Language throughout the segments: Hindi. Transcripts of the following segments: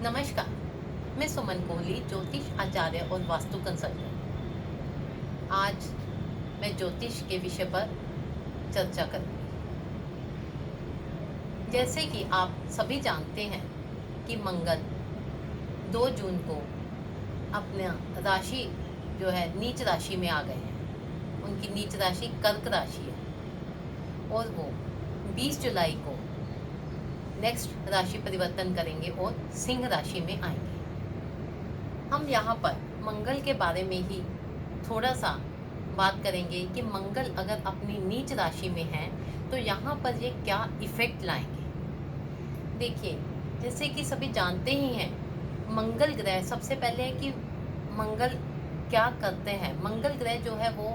नमस्कार। मैं सुमन कोहली, ज्योतिष आचार्य और वास्तु कंसल्टेंट। आज मैं ज्योतिष के विषय पर चर्चा करूंगी। जैसे कि आप सभी जानते हैं कि मंगल 2 जून को अपना राशि जो है नीच राशि में आ गए हैं। उनकी नीच राशि कर्क राशि है और वो 20 जुलाई को नेक्स्ट राशि परिवर्तन करेंगे और सिंह राशि में आएंगे। हम यहाँ पर मंगल के बारे में ही थोड़ा सा बात करेंगे कि मंगल अगर अपनी नीच राशि में है तो यहाँ पर ये क्या इफेक्ट लाएंगे। देखिए, जैसे कि सभी जानते ही हैं, मंगल ग्रह सबसे पहले है कि मंगल क्या करते हैं। मंगल ग्रह जो है वो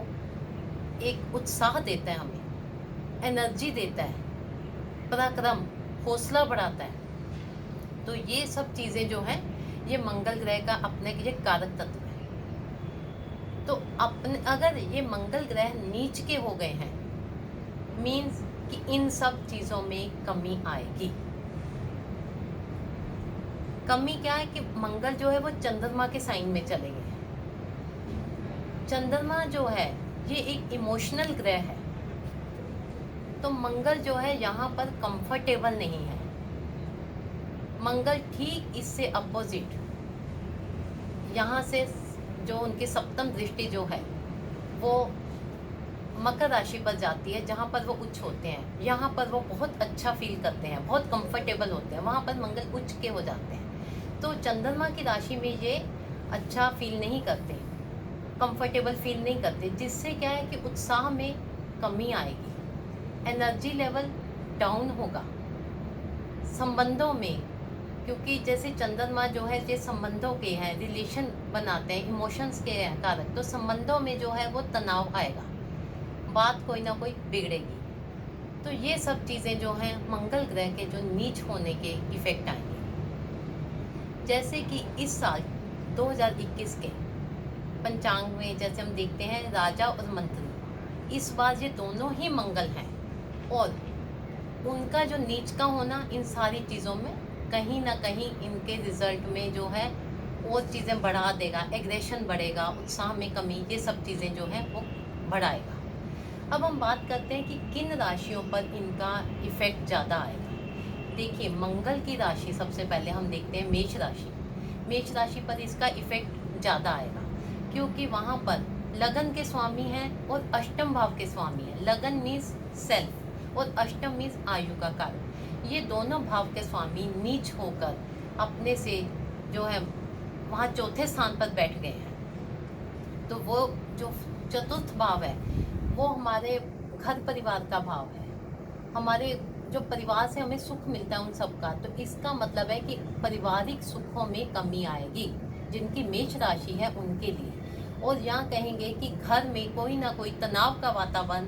एक उत्साह देता है, हमें एनर्जी देता है, पराक्रम, हौसला बढ़ाता है। तो ये सब चीज़ें जो हैं ये मंगल ग्रह का अपने ये कारक तत्व है। तो अपने अगर ये मंगल ग्रह नीच के हो गए हैं, मीन्स कि इन सब चीज़ों में कमी आएगी। कमी क्या है कि मंगल जो है वो चंद्रमा के साइन में चले गए हैं। चंद्रमा जो है ये एक इमोशनल ग्रह है, तो मंगल जो है यहाँ पर कंफर्टेबल नहीं है। मंगल ठीक इससे अपोजिट, यहाँ से जो उनकी सप्तम दृष्टि जो है वो मकर राशि पर जाती है, जहाँ पर वो उच्च होते हैं। यहाँ पर वो बहुत अच्छा फील करते हैं, बहुत कंफर्टेबल होते हैं। वहाँ पर मंगल उच्च के हो जाते हैं, तो चंद्रमा की राशि में ये अच्छा फील नहीं करते, कंफर्टेबल फील नहीं करते, जिससे क्या है कि उत्साह में कमी आएगी, एनर्जी लेवल डाउन होगा। संबंधों में, क्योंकि जैसे चंद्रमा जो है ये संबंधों के हैं, रिलेशन बनाते हैं, इमोशंस के हैं कारक, तो संबंधों में जो है वो तनाव आएगा, बात कोई ना कोई बिगड़ेगी। तो ये सब चीज़ें जो हैं मंगल ग्रह के जो नीच होने के इफेक्ट आएंगे। जैसे कि इस साल 2021 के पंचांग में जैसे हम देखते हैं राजा और मंत्री, इस बार ये दोनों ही मंगल हैं और उनका जो नीच का होना इन सारी चीज़ों में कहीं ना कहीं इनके रिजल्ट में जो है और चीज़ें बढ़ा देगा, एग्रेशन बढ़ेगा, उत्साह में कमी, ये सब चीज़ें जो हैं वो बढ़ाएगा। अब हम बात करते हैं कि किन राशियों पर इनका इफेक्ट ज़्यादा आएगा। देखिए, मंगल की राशि सबसे पहले हम देखते हैं मेष राशि। मेष राशि पर इसका इफेक्ट ज़्यादा आएगा क्योंकि वहाँ पर लगन के स्वामी हैं और अष्टम भाव के स्वामी हैं। लगन मीन्स सेल्फ और अष्टम मीन्स आयु का कारक। ये दोनों भाव के स्वामी नीच होकर अपने से जो है वहाँ चौथे स्थान पर बैठ गए हैं। तो वो जो चतुर्थ भाव है वो हमारे घर परिवार का भाव है, हमारे जो परिवार से हमें सुख मिलता है उन सब का। तो इसका मतलब है कि पारिवारिक सुखों में कमी आएगी जिनकी मेष राशि है उनके लिए। और यहाँ कहेंगे कि घर में कोई ना कोई तनाव का वातावरण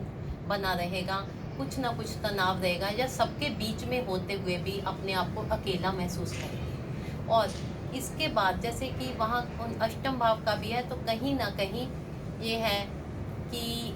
बना रहेगा, कुछ ना कुछ तनाव रहेगा, या सबके बीच में होते हुए भी अपने आप को अकेला महसूस करेंगे। और इसके बाद जैसे कि वहाँ अष्टम भाव का भी है, तो कहीं ना कहीं ये है कि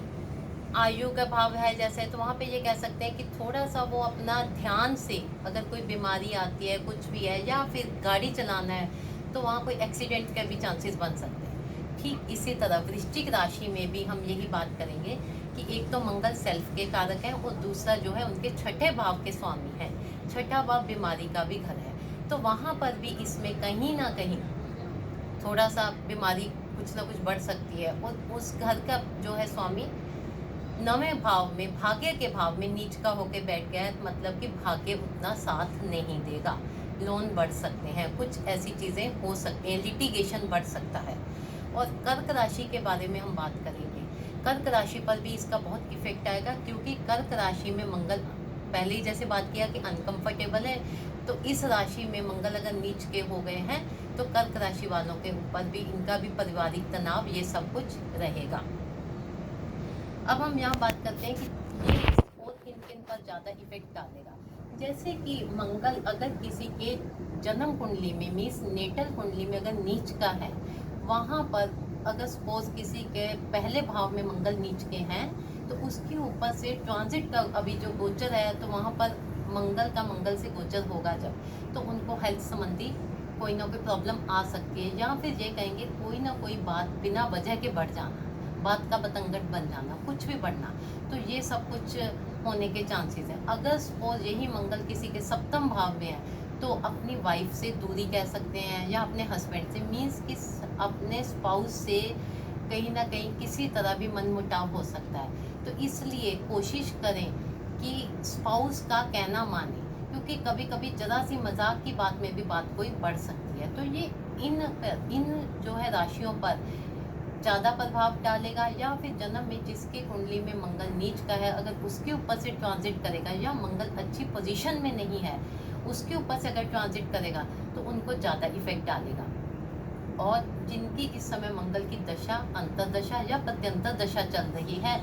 आयु का भाव है जैसे, तो वहाँ पे ये कह सकते हैं कि थोड़ा सा वो अपना ध्यान से, अगर कोई बीमारी आती है, कुछ भी है, या फिर गाड़ी चलाना है, तो वहाँ कोई एक्सीडेंट के भी चांसेस बन सकते हैं। ठीक इसी तरह वृश्चिक राशि में भी हम यही बात करेंगे कि एक तो मंगल सेल्फ के कारक हैं और दूसरा जो है उनके छठे भाव के स्वामी हैं। छठा भाव बीमारी का भी घर है, तो वहाँ पर भी इसमें कहीं ना कहीं थोड़ा सा बीमारी कुछ ना कुछ बढ़ सकती है। और उस घर का जो है स्वामी नवें भाव में, भाग्य के भाव में नीच का होकर बैठ गया है, मतलब कि भाग्य उतना साथ नहीं देगा। लोन बढ़ सकते हैं, कुछ ऐसी चीज़ें हो सकती हैं, लिटिगेशन बढ़ सकता है। और कर्क राशि के बारे में हम बात करेंगे। कर्क राशि पर भी इसका बहुत इफेक्ट आएगा क्योंकि कर्क राशि में मंगल, पहले ही जैसे बात किया कि अनकंफर्टेबल है, तो इस राशि में मंगल अगर नीच के हो गए हैं तो कर्क राशि वालों के ऊपर भी इनका भी पारिवारिक तनाव, ये सब कुछ रहेगा। अब हम यहाँ बात करते हैं कि ये और किन किन पर ज़्यादा इफेक्ट डालेगा। जैसे कि मंगल अगर किसी के जन्म कुंडली में, मीन्स नेटल कुंडली में अगर नीच का है, वहाँ पर अगर सपोज किसी के पहले भाव में मंगल नीच के हैं, तो उसके ऊपर से ट्रांजिट का अभी जो गोचर है, तो वहाँ पर मंगल का मंगल से गोचर होगा जब, तो उनको हेल्थ संबंधी कोई ना कोई प्रॉब्लम आ सकती है, या फिर ये कहेंगे कोई ना कोई बात बिना वजह के बढ़ जाना, बात का बतंगड़ बन जाना, कुछ भी बढ़ना, तो ये सब कुछ होने के चांसेस हैं। अगर सपोज यही मंगल किसी के सप्तम भाव में है तो अपनी वाइफ से दूरी कह सकते हैं, या अपने हस्बैंड से, मीन्स कि अपने स्पाउस से कहीं ना कहीं किसी तरह भी मनमुटाव हो सकता है। तो इसलिए कोशिश करें कि स्पाउस का कहना माने, क्योंकि कभी कभी जरा सी मजाक की बात में भी बात कोई बढ़ सकती है। तो ये इन जो है राशियों पर ज़्यादा प्रभाव डालेगा, या फिर जन्म में जिसके कुंडली में मंगल नीच का है अगर उसके ऊपर से ट्रांजिट करेगा, या मंगल अच्छी पोजीशन में नहीं है उसके ऊपर से अगर ट्रांजिट करेगा तो उनको ज़्यादा इफेक्ट डालेगा। और जिनकी इस समय मंगल की दशा, अंतरदशा या प्रत्यंतर दशा चल रही है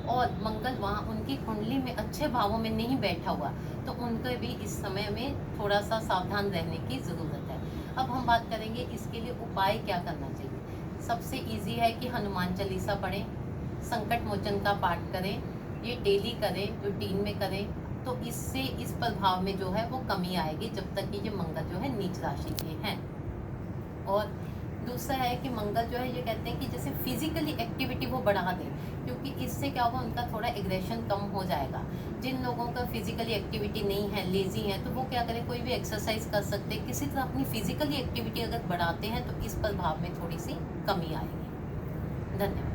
और मंगल वहाँ उनकी कुंडली में अच्छे भावों में नहीं बैठा हुआ, तो उनको भी इस समय में थोड़ा सा सावधान रहने की ज़रूरत है। अब हम बात करेंगे इसके लिए उपाय क्या करना चाहिए। सबसे इजी है कि हनुमान चालीसा पढ़ें, संकट मोचन का पाठ करें, ये डेली करें, रूटीन में करें, तो इससे इस प्रभाव में जो है वो कमी आएगी जब तक कि ये मंगल जो है नीच राशि के हैं। और दूसरा है कि मंगल जो है ये कहते हैं कि जैसे फिजिकली एक्टिविटी वो बढ़ा दें, क्योंकि इससे क्या होगा, उनका थोड़ा एग्रेशन कम हो जाएगा। जिन लोगों का फिजिकली एक्टिविटी नहीं है, लेजी है, तो वो क्या करें, कोई भी एक्सरसाइज कर सकते हैं, किसी तरह अपनी फिजिकली एक्टिविटी अगर बढ़ाते हैं तो इस प्रभाव में थोड़ी सी कमी आएगी। धन्यवाद।